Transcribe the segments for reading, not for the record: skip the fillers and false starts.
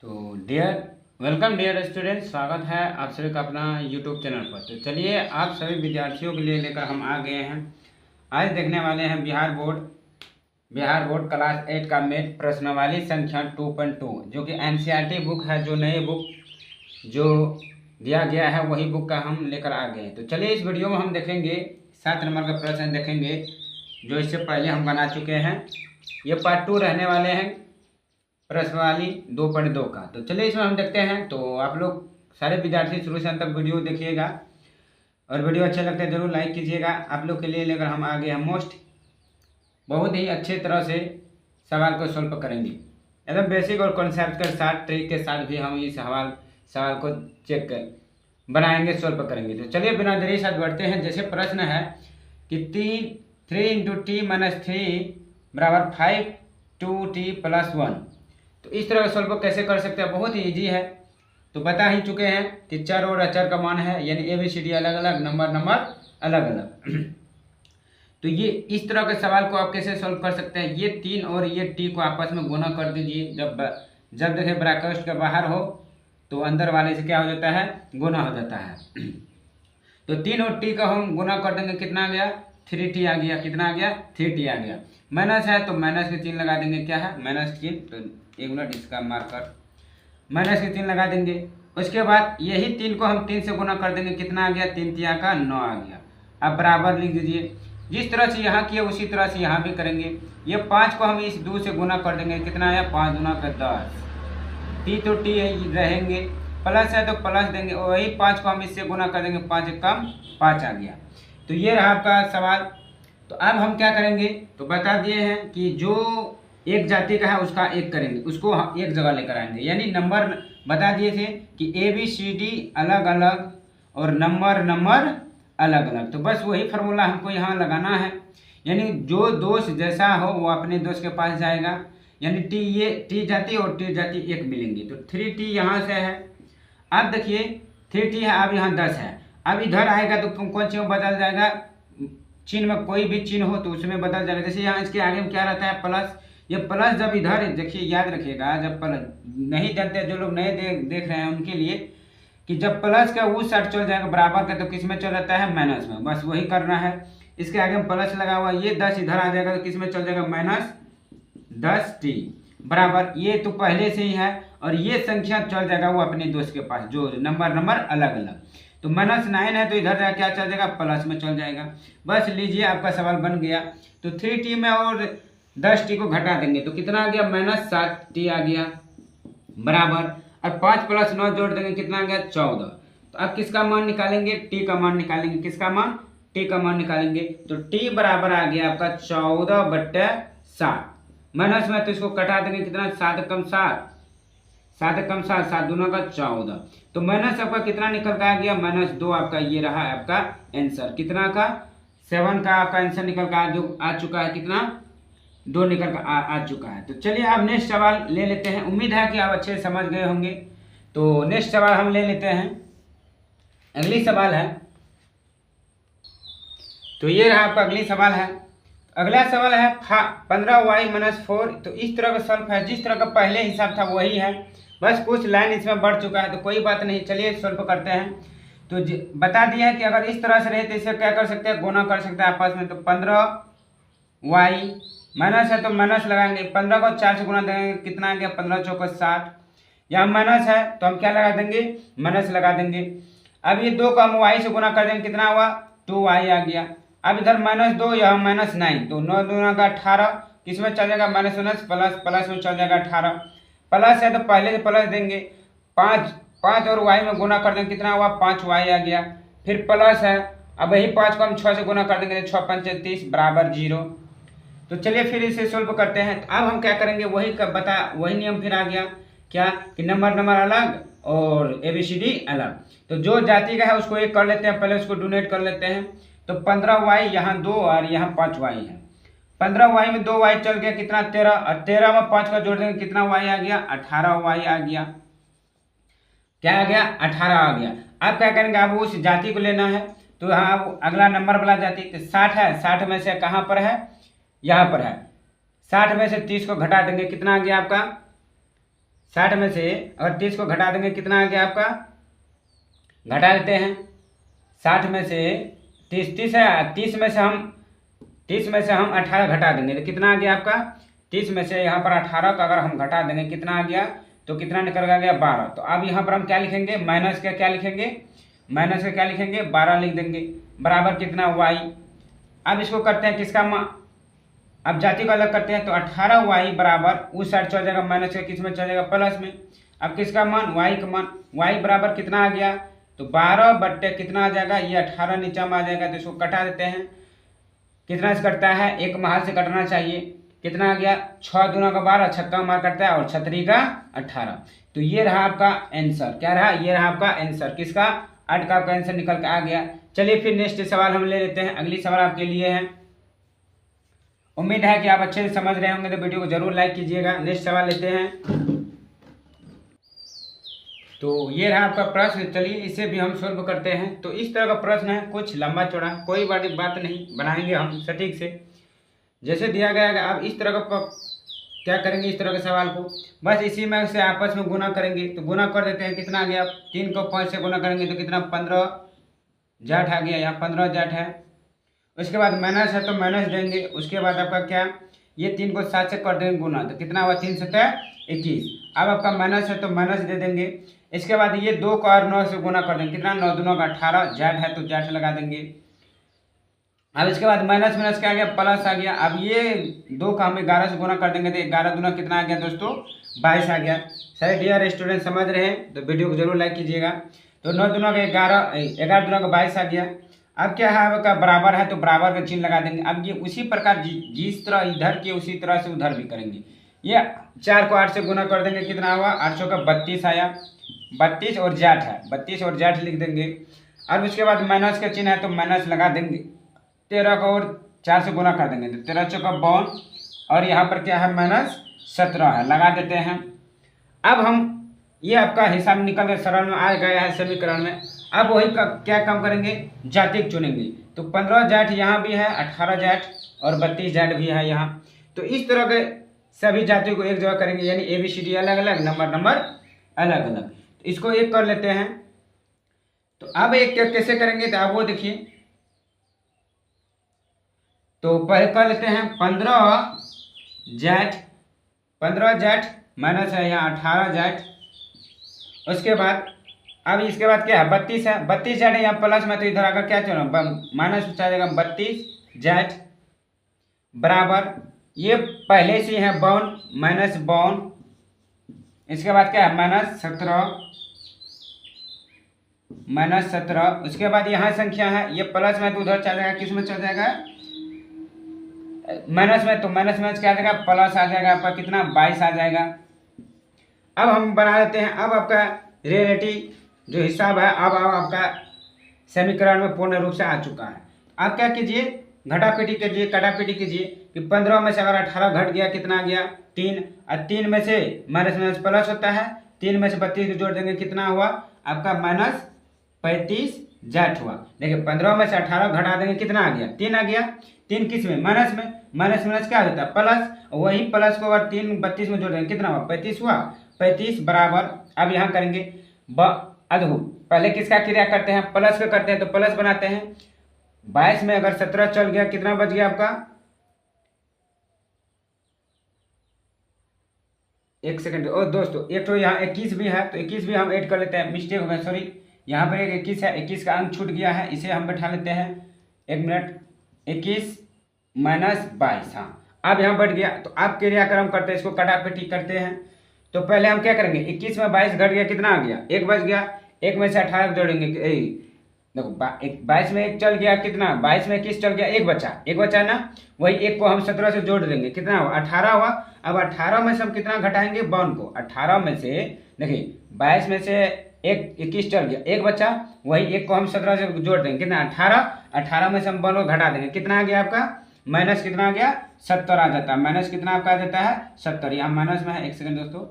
तो dear welcome dear student, स्वागत है आप सभी का अपना यूट्यूब चैनल पर। तो चलिए आप सभी विद्यार्थियों के लिए लेकर हम आ गए हैं। आज देखने वाले हैं बिहार बोर्ड क्लास 8 का मेथ प्रश्नावली संख्या 2.2 जो कि एनसीईआरटी बुक है। जो नए बुक जो दिया गया है वही बुक का हम लेकर आ गए हैं। तो चलिए इस वीडियो में हम देखेंगे 7 नंबर का प्रश्न देखेंगे जो इससे पहले हम बना चुके हैं। ये पार्ट 2 रहने वाले हैं प्रश्नावली 2.2 का। तो चलिए इसमें हम देखते हैं। तो आप लोग सारे विद्यार्थी शुरू से अंत तक वीडियो देखिएगा और वीडियो अच्छा लगता है जरूर लाइक कीजिएगा। आप लोग के लिए लेकर हम आगे हम बहुत ही अच्छे तरह से सवाल को सॉल्व करेंगे, एकदम बेसिक और कॉन्सेप्ट के साथ, ट्रिक के साथ भी हम इस सवाल को चेक कर बनाएंगे, सॉल्व करेंगे। तो चलिए बिना देरी साथ बढ़ते हैं। जैसे प्रश्न है कि 3 × t - 3 = 5 2t + 1। तो इस तरह का सॉल्व कैसे कर सकते हैं, बहुत ही ईजी है। तो बता ही चुके हैं कि चर और अचर का मान है, यानी ABCD अलग अलग, नंबर अलग अलग। तो ये इस तरह के सवाल को आप कैसे सॉल्व कर सकते हैं। ये 3 और ये t को आपस में गुना कर दीजिए। जब देखें ब्रैकेट के बाहर हो तो अंदर वाले से क्या हो जाता है, गुना हो जाता है। तो 3 और t का हम गुना कर देंगे, कितना आ गया, 3t आ गया। कितना आ गया, 3t आ गया। माइनस है तो माइनस के चिन्ह लगा देंगे, क्या है, माइनस चिन्ह। तो एक मिनट इसका मार्कर, माइनस के चिन्ह लगा देंगे। उसके बाद यही 3 को हम 3 से गुना कर देंगे, कितना आ गया, 3 × 3 = 9 आ गया। अब बराबर लिख दीजिए। जिस तरह से यहाँ किया उसी तरह से यहाँ भी करेंगे। ये 5 को हम इस 2 से गुना कर देंगे, कितना आया, 5 × 10। टी तो टी रहेंगे, प्लस है तो प्लस देंगे, और वही 5 को हम इससे गुना कर देंगे, 5 × 1 = 5 आ गया। तो ये रहा आपका सवाल। तो अब हम क्या करेंगे, तो बता दिए हैं कि जो एक जाति का है उसका एक करेंगे, उसको एक जगह लेकर आएंगे। यानी नंबर बता दिए थे कि ABCD अलग अलग और नंबर अलग अलग। तो बस वही फार्मूला हमको यहाँ लगाना है। यानी जो दोस्त जैसा हो वो अपने दोस्त के पास जाएगा। यानी टी जाति और टी जाति एक मिलेंगी। तो 3t यहाँ से है। अब देखिए 3t है, अब यहाँ 10 है। अब इधर आएगा तो कौन चिन्ह बदल जाएगा, चिन्ह में कोई भी चिन्ह हो तो उसमें बदल जाएगा। जैसे यहाँ इसके आगे में क्या रहता है, प्लस। ये प्लस जब इधर, देखिए याद रखिएगा, जब प्लस नहीं जानते जो लोग नए देख रहे हैं उनके लिए, कि जब प्लस का उस साइड चल जाएगा बराबर का, तो किस में चल जाता है, माइनस में। बस वही करना है। इसके आगे में प्लस लगा हुआ, ये 10 इधर आ जाएगा तो किस में चल जाएगा, -10t बराबर। ये तो पहले से ही है और ये संख्या चल जाएगा वो अपने दोस्त के पास, जो नंबर अलग अलग। तो -9 है तो इधर जाकर क्या चल जाएगा, प्लस में चल जाएगा। बस लीजिए आपका सवाल बन गया। तो 3t में और 10t को घटा देंगे तो कितना आ गया, -7t आ गया बराबर। और 5 + 9 जोड़ देंगे, कितना आ गया, 14। तो अब किसका मान निकालेंगे, t का मान निकालेंगे। किसका मान, t का मान निकालेंगे। तो t बराबर आ गया आपका 14/7। माइनस में तो इसको कटा देंगे, कितना, 7 × 7 7 × 7 7 दूना का 14। तो माइनस आपका कितना निकल कर आ गया, -2 आपका ये रहा है आपका आंसर। कितना का, 7 का आपका आंसर निकल कर जो आ चुका है, कितना, 2 निकल कर आ चुका है। तो चलिए आप नेक्स्ट सवाल ले लेते हैं। उम्मीद है कि आप अच्छे से समझ गए होंगे। तो नेक्स्ट सवाल हम ले लेते हैं। अगली सवाल है, तो ये रहा आपका अगली सवाल है। अगला सवाल है 15y - 4। तो इस तरह का सॉल्व है, जिस तरह का पहले हिसाब था वही है, बस कुछ लाइन इसमें बढ़ चुका है। तो कोई बात नहीं, चलिए सॉल्व करते हैं। तो बता दिया है कि अगर इस तरह से रहे तो इसे क्या कर सकते हैं, गुना कर सकते हैं आपस में। तो 15y माइनस है तो माइनस लगाएंगे, 15 को 4 से गुना देंगे, कितना आ गया, 15 × 4 = 60। यहाँ माइनस है तो हम क्या लगा देंगे, माइनस लगा देंगे। अब ये 2 को हम y से गुना कर देंगे, कितना हुआ, 2y आ गया। अब इधर -2, यहाँ -9, तो 9 दूना का 18, किस में चल जाएगा, -19 प्लस में चल जाएगा 18। प्लस है तो पहले से प्लस देंगे, 5 और y में गुना कर देंगे, कितना हुआ, 5y आ गया। फिर प्लस है, अब वही 5 को हम 6 से गुना कर देंगे, 6 × 5 = 30 बराबर 0। तो चलिए फिर इसे सोल्व करते हैं। अब हम क्या करेंगे, वही नियम फिर आ गया, क्या, कि नंबर अलग और ABCD अलग। तो जो जाति का है उसको एक कर लेते हैं, पहले उसको डोनेट कर लेते हैं। तो 15y यहाँ 2 और यहाँ 5y है। 15y में 2y चल गया, कितना, 13। और 13 में 5 का जोड़ देंगे, कितना y आ गया, 18y आ गया। क्या आ गया, 18 आ गया। अब क्या करेंगे, अब उस जाति को लेना है। तो यहाँ अगला नंबर वाला जाति, तो 60 है, 60 में से कहाँ पर है, यहाँ पर है। 60 में से 30 को घटा देंगे, कितना आ गया आपका, 60 में से अगर 30 को घटा देंगे कितना आ गया आपका, घटा देते हैं 60 में से 30 है, 30 में से हम 18 घटा देंगे तो कितना आ गया आपका, 30 में से यहाँ पर 18 का अगर हम घटा देंगे कितना आ गया, तो कितना निकल गया 12। तो अब यहाँ पर हम क्या लिखेंगे, माइनस का क्या लिखेंगे, 12 लिख देंगे, बराबर कितना y। अब इसको करते हैं किसका अब जाति को अलग करते हैं, तो 18y बराबर उस साइड चल जाएगा माइनस का, किस में चल जाएगा प्लस में। अब किसका मान, y का मान, y बराबर कितना आ गया, तो 12 बट्टे कितना आ जाएगा, ये 18 नीचे में आ जाएगा। तो इसको कटा देते हैं, कितना से कटता है, एक महल से कटना चाहिए, कितना आ गया 6 दूना का 12, छक्का मार कटता है और 6 का 18। तो ये रहा आपका आंसर, क्या रहा, ये रहा आपका आंसर किसका, 8 का आपका आंसर निकल के आ गया। चलिए फिर नेक्स्ट सवाल हम ले लेते हैं। अगली सवाल आपके लिए है, उम्मीद है कि आप अच्छे से समझ रहे होंगे, तो वीडियो को जरूर लाइक कीजिएगा। नेक्स्ट सवाल लेते हैं। तो ये रहा आपका प्रश्न, चलिए इसे भी हम सॉल्व करते हैं। तो इस तरह का प्रश्न है, कुछ लंबा चौड़ा, कोई बड़ी बात नहीं, बनाएंगे हम सटीक से जैसे दिया गया है। अब इस तरह का क्या करेंगे, इस तरह के सवाल को बस इसी में से आपस में गुना करेंगे। तो गुना कर देते हैं, कितना आ गया, 3 को 5 से गुना करेंगे तो कितना 15 जाट आ गया, यहाँ 15 जाट है। उसके बाद माइनस है तो माइनस देंगे। उसके बाद आपका क्या, ये 3 को 7 से कर देंगे गुना, तो कितना हुआ 3 7 21। अब आपका माइनस है तो माइनस दे देंगे। इसके बाद ये 2 को और 9 से गुना कर देंगे, कितना 9 दूनों का 18, जाट है तो जाट लगा देंगे। अब इसके बाद माइनस माइनस क्या आ गया, प्लस आ गया। अब ये 2 का हम 11 से गुना कर देंगे तो 11 दूना कितना आ गया दोस्तों, 22 आ गया। सही डियर स्टूडेंट, समझ रहे हैं तो वीडियो को जरूर लाइक कीजिएगा। तो 9 दूना का 11 दूना का 22 आ गया। अब क्या है आपका, बराबर है तो बराबर का चिन्ह लगा देंगे। अब ये उसी प्रकार जिस तरह इधर के उसी तरह से उधर भी करेंगे। ये 4 को 8 से गुना कर देंगे, कितना हुआ 800 का 32 आया, 32 और जाट है, 32 और जाट लिख देंगे। अब उसके बाद माइनस का चिन्ह है तो माइनस लगा देंगे, 13 को और 4 से गुना कर देंगे तो 13 चौका 52 और यहाँ पर क्या है -17 है, लगा देते हैं। अब हम ये आपका हिसाब निकल कर सरल में आ गया है समीकरण में। अब वही क्या काम करेंगे, जाति चुनेंगे। तो 15 जाट यहाँ भी है, 18 जाट और 32 जाट भी है यहाँ। तो इस तरह के सभी जातियों को एक जगह करेंगे, यानी ABCD अलग अलग, नंबर अलग अलग। तो इसको एक कर लेते हैं। तो अब एक कैसे करेंगे, तो आप वो देखिए। तो पहले कर लेते हैं 15 जाट माइनस है यहाँ 18 जाट। उसके बाद अब इसके बाद क्या है, 32 है, 32 जाट है यहाँ प्लस में, तो इधर आकर क्या चलो माइनस में जाएगा 32 जाट बराबर, ये पहले से है 52 माइनस 52। इसके बाद क्या है -17। उसके बाद यहाँ संख्या है, ये प्लस में तो उधर चल जाएगा, किस में चल जाएगा माइनस में, तो माइनस में क्या आ जाएगा प्लस आ जाएगा, आपका कितना 22 आ जाएगा। अब हम बना लेते हैं। अब आपका रिलेटिव जो हिसाब है, अब आपका समीकरण में पूर्ण रूप से आ चुका है। आप क्या कीजिए, घटापीटी कीजिए, कटापीटी कीजिए कि 15 में से अगर 18 घट गया कितना आ गया 3, और 3 में से माइनस प्लस होता है, 3 में से 32 को जोड़ देंगे, कितना हुआ आपका -35 जाट हुआ। देखिए 15 में से 18 घटा देंगे, कितना आ गया 3 आ गया। 3 किस में, माइनस में, माइनस क्या होता है प्लस, वही प्लस को अगर 3 32 में जोड़ देंगे कितना हुआ 35 हुआ। 35 बराबर, अब यहाँ करेंगे अधो, पहले किसका क्रिया करते हैं, प्लस का करते हैं, तो प्लस बनाते हैं। 22 में अगर 17 चल गया, कितना बच गया आपका, एक सेकंड और दोस्तों, एक तो यहाँ 21 भी है, तो 21 भी हम ऐड कर लेते हैं, मिस्टेक हो गया सॉरी, यहाँ पर एक 21 है, 21 का अंक छूट गया है, इसे हम बैठा लेते हैं। 1 मिनट, 21 -22, हाँ अब यहाँ बढ़ गया। तो आप क्रियाक्रम करते हैं, इसको कटापटी करते हैं। तो पहले हम क्या करेंगे, 21 में 22 घट गया, कितना आ गया 1 बच गया, 1 में से 18 जोड़ेंगे, देखो 22 में 1 चल गया, कितना 22 में 21 चल गया, 1 बचा ना, वही 1 को हम 17 से जोड़ देंगे, कितना हुआ 18 हुआ। अब 18 में से हम कितना घटाएंगे 52 को, 18 में से देखिए 22 में से 21 चल गया, 1 बचा, वही 1 को हम 17 से जोड़ देंगे, कितना 18 में से हम 52 घटा देंगे, कितना आ गया आपका माइनस, कितना आ गया 70 आ जाता है, माइनस कितना आपका आ जाता है 70, यहाँ माइनस में है, एक सेकंड दोस्तों,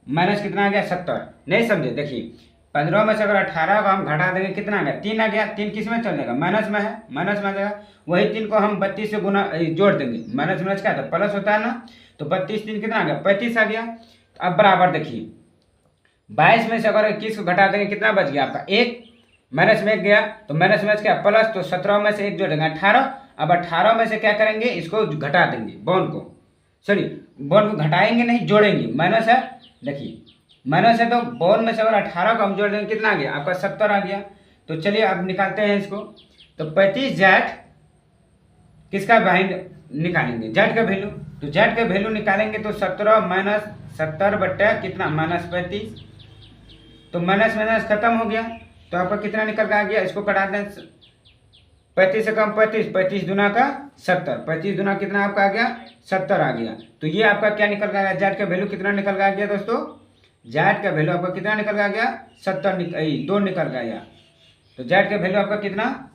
माइनस कितना आ गया 70, नहीं समझे, देखिए 15 में से अगर 18 को हम घटा देंगे, कितना आ गया 3 आ गया, 3 किस में चल जाएगा माइनस में है, माइनस में आ जाएगा, वही 3 को हम 32 से गुना जोड़ देंगे, माइनस क्या था प्लस होता है ना, तो 32 3 कितना आ गया 35 आ गया। तो अब बराबर देखिए 22 में से अगर 21 को घटा देंगे कितना बच गया आपका 1, माइनस में 1 गया तो माइनस में क्या प्लस, तो 17 में से 1 जोड़ेंगे 18। अब 18 में से क्या करेंगे, इसको घटा देंगे बॉन्ड को, सॉरी बॉन्ड को घटाएंगे नहीं जोड़ेंगे, माइनस है देखिए माइनस है तो बॉन्ड में से अगर 18 को हम जोड़ देंगे कितना आ गया आपका 70 आ गया। तो चलिए अब निकालते हैं इसको। तो 35 जेड किसका बाइंड निकालेंगे, जेड का वैल्यू, तो जेड का वैल्यू निकालेंगे तो 17 माइनस 70 बट्टा कितना माइनस 35, तो माइनस माइनस खत्म हो गया तो आपका कितना निकल के आ गया, इसको कटा दें 35 से कम 35, 35 दुना का 70, 35 दुना कितना आपका आ गया 70 आ गया। तो ये आपका क्या निकल गया, जेड का वैल्यू कितना निकल के आ गया दोस्तों, जेड का वैल्यू आपका कितना निकल के आ गया 2 निकल गया। तो जेड का वैल्यू आपका कितना,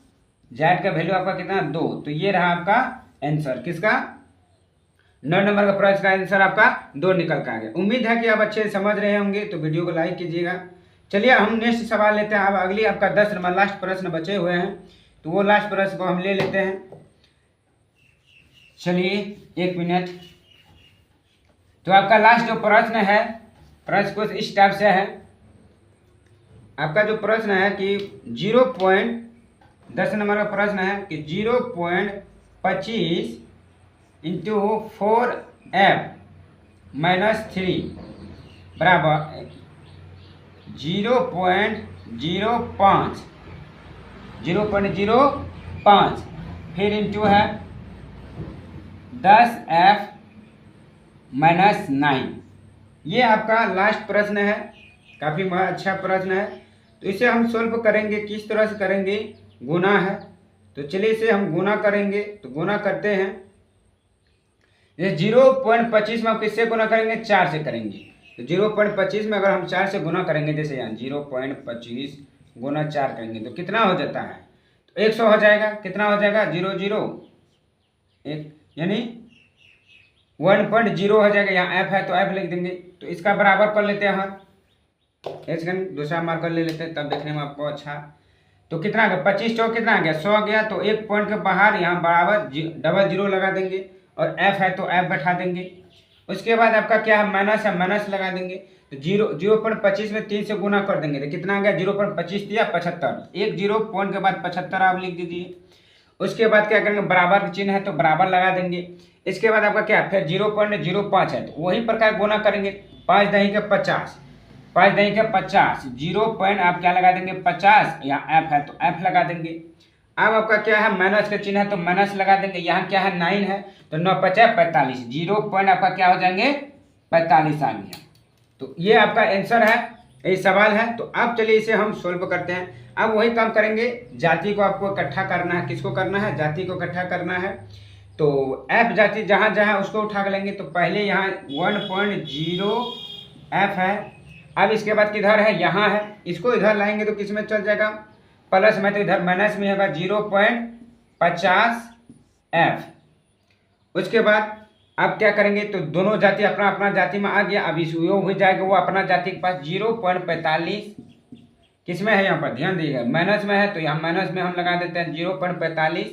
जेड का वैल्यू आपका कितना 2। तो ये रहा आपका आंसर किसका, 9 नंबर का प्रश्न का आंसर आपका 2 निकल के आ गया। उम्मीद है कि आप अच्छे से समझ रहे होंगे, तो वीडियो को लाइक कीजिएगा। चलिए हम नेक्स्ट सवाल लेते हैं। अब अगली आपका 10 नंबर लास्ट प्रश्न बचे हुए हैं, तो वो लास्ट प्रश्न को हम ले लेते हैं। चलिए 1 मिनट। तो आपका लास्ट जो प्रश्न है, प्रश्न कुछ इस टाइप से है। आपका जो प्रश्न है कि 10 नंबर का प्रश्न है कि 0.25 इंटू 4f माइनस 3 बराबर 0.05 फिर इंटू है 10f माइनस 9। ये आपका लास्ट प्रश्न है, काफ़ी अच्छा प्रश्न है। तो इसे हम सोल्व करेंगे, किस तरह से करेंगे, गुना है। तो चलिए इसे हम गुना करेंगे। तो गुना करते हैं, ये 0.25 में हम किससे गुना करेंगे, 4 से करेंगे। तो 0.25 में अगर हम 4 से गुना करेंगे, जैसे यहाँ 0.25 गुना 4 करेंगे तो कितना हो जाता है, तो 100 हो जाएगा। कितना हो जाएगा 0 यानी 1.0 हो जाएगा। यहाँ f है तो f लिख देंगे। तो इसका बराबर कर लेते हैं हम, एक सेकंड दूसरा मार्कर ले लेते हैं, तब देखने में आपको अच्छा। तो कितना आ गया 25 चौक कितना आ गया 100 गया। तो एक पॉइंट के बाहर यहाँ बराबर डबल जीरो लगा देंगे और f है तो f बैठा देंगे। उसके बाद आपका क्या है माइनस है, माइनस लगा देंगे। तो 0.25 में 3 से गुना कर देंगे तो कितना आ गया 0.25 दिया 75, एक 0 पॉइंट के बाद 75 आप लिख दीजिए। उसके बाद क्या करेंगे, बराबर का चिन्ह है तो बराबर लगा देंगे। इसके बाद आपका क्या फिर 0.05 है तो वही प्रकार गुना करेंगे, 5 दही के 50, 5 दही के 50, 0 पॉइंट आप क्या लगा देंगे 50, यहाँ f है तो f लगा देंगे। अब आपका क्या है माइनस का चिन्ह है तो माइनस लगा देंगे। यहाँ क्या है 9 है तो 9 5 45, 0 पॉइंट आपका क्या हो जाएंगे 45 आ गया। तो ये आपका आंसर है, यही सवाल है। तो अब चलिए इसे हम सोल्व करते हैं। अब वही काम करेंगे, जाति को आपको इकट्ठा करना है। किसको करना है, जाति को इकट्ठा करना है। तो f जाति जहाँ जहाँ उसको उठा लेंगे। तो पहले यहाँ 1.0 f है। अब इसके बाद किधर है, यहाँ है, इसको इधर लाएंगे तो किस में चल जाएगा प्लस में, तो इधर माइनस में होगा 0.50 f। उसके बाद अब क्या करेंगे, तो दोनों जाति अपना अपना जाति में आ गया। अब इस योग हो जाएगा वो अपना जाति के पास 0.45 किस में है, यहाँ पर ध्यान दीजिएगा माइनस में है तो यहाँ माइनस में हम लगा देते हैं 0.45।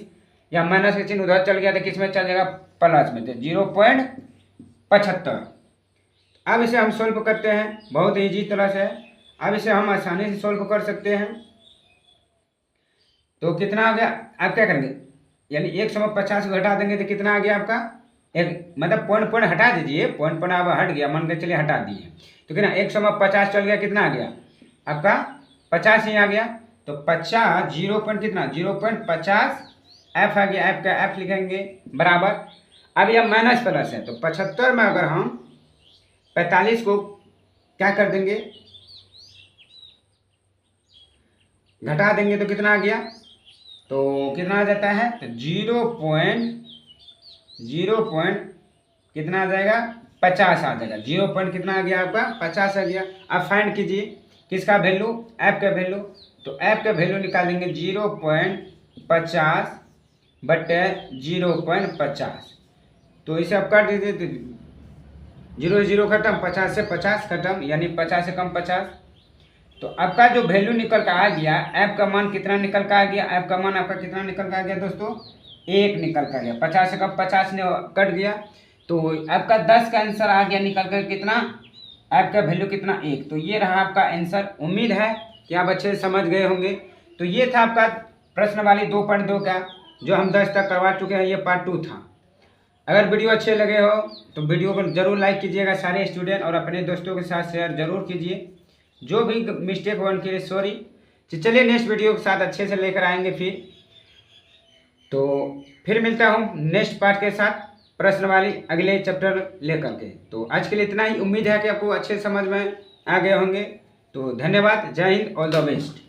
यहाँ माइनस के चिन्ह उधर चल गया तो किस में चल जाएगा प्लस में, तो 0.75। अब इसे हम सोल्व करते हैं बहुत ईजी तरह से। अब इसे हम आसानी से सोल्व कर सकते हैं। तो कितना आ गया, आप क्या करेंगे यानी 150 को घटा देंगे तो कितना आ गया आपका एक, मतलब पॉइंट हटा दीजिए, पॉइंट अब हट गया, मान के चलिए हटा दिए तो कितना 150 चल गया, कितना आ गया आपका 50 ही आ गया। तो 50 0 पॉइंट कितना 0.50 f आ गया, f का f लिखेंगे बराबर। अब यह माइनस प्लस है तो 75 में अगर हम 45 को क्या कर देंगे घटा देंगे तो कितना आ गया, तो कितना आ जाता है तो 0 कितना आ जाएगा 50 आ जाएगा। 0 पॉइंट कितना आ गया आपका 50 आ गया। अब फाइंड कीजिए किसका वैल्यू, f का वैल्यू। तो f का वैल्यू निकालेंगे 0.50 बटे 0.50। तो इसे आप कर दीजिए तो 0 0 खत्म, 50 से 50 खत्म, यानी 50 से कम 50। तो आपका जो वैल्यू निकल कर आ गया, f का मान कितना निकल कर आ गया, f का मान आपका कितना निकल कर आ गया दोस्तों 1 निकल कर गया। 50 से कम 50 ने कट गया तो आपका 10 का आंसर आ गया निकल कर कितना आपका वैल्यू कितना 1। तो ये रहा आपका आंसर। उम्मीद है कि आप अच्छे से समझ गए होंगे। तो ये था आपका प्रश्न वाली 2.2 का, जो हम 10 तक करवा चुके हैं। ये पार्ट 2 था। अगर वीडियो अच्छे लगे हो तो वीडियो को जरूर लाइक कीजिएगा सारे स्टूडेंट, और अपने दोस्तों के साथ शेयर जरूर कीजिए। जो भी मिस्टेक हो उनके लिए सॉरी। तो चलिए नेक्स्ट वीडियो के साथ अच्छे से लेकर आएंगे तो फिर मिलता हूँ नेक्स्ट पार्ट के साथ, प्रश्न वाली अगले चैप्टर लेकर के। तो आज के लिए इतना ही। उम्मीद है कि आपको अच्छे समझ में आ गए होंगे। तो धन्यवाद। जय हिंद। All the best.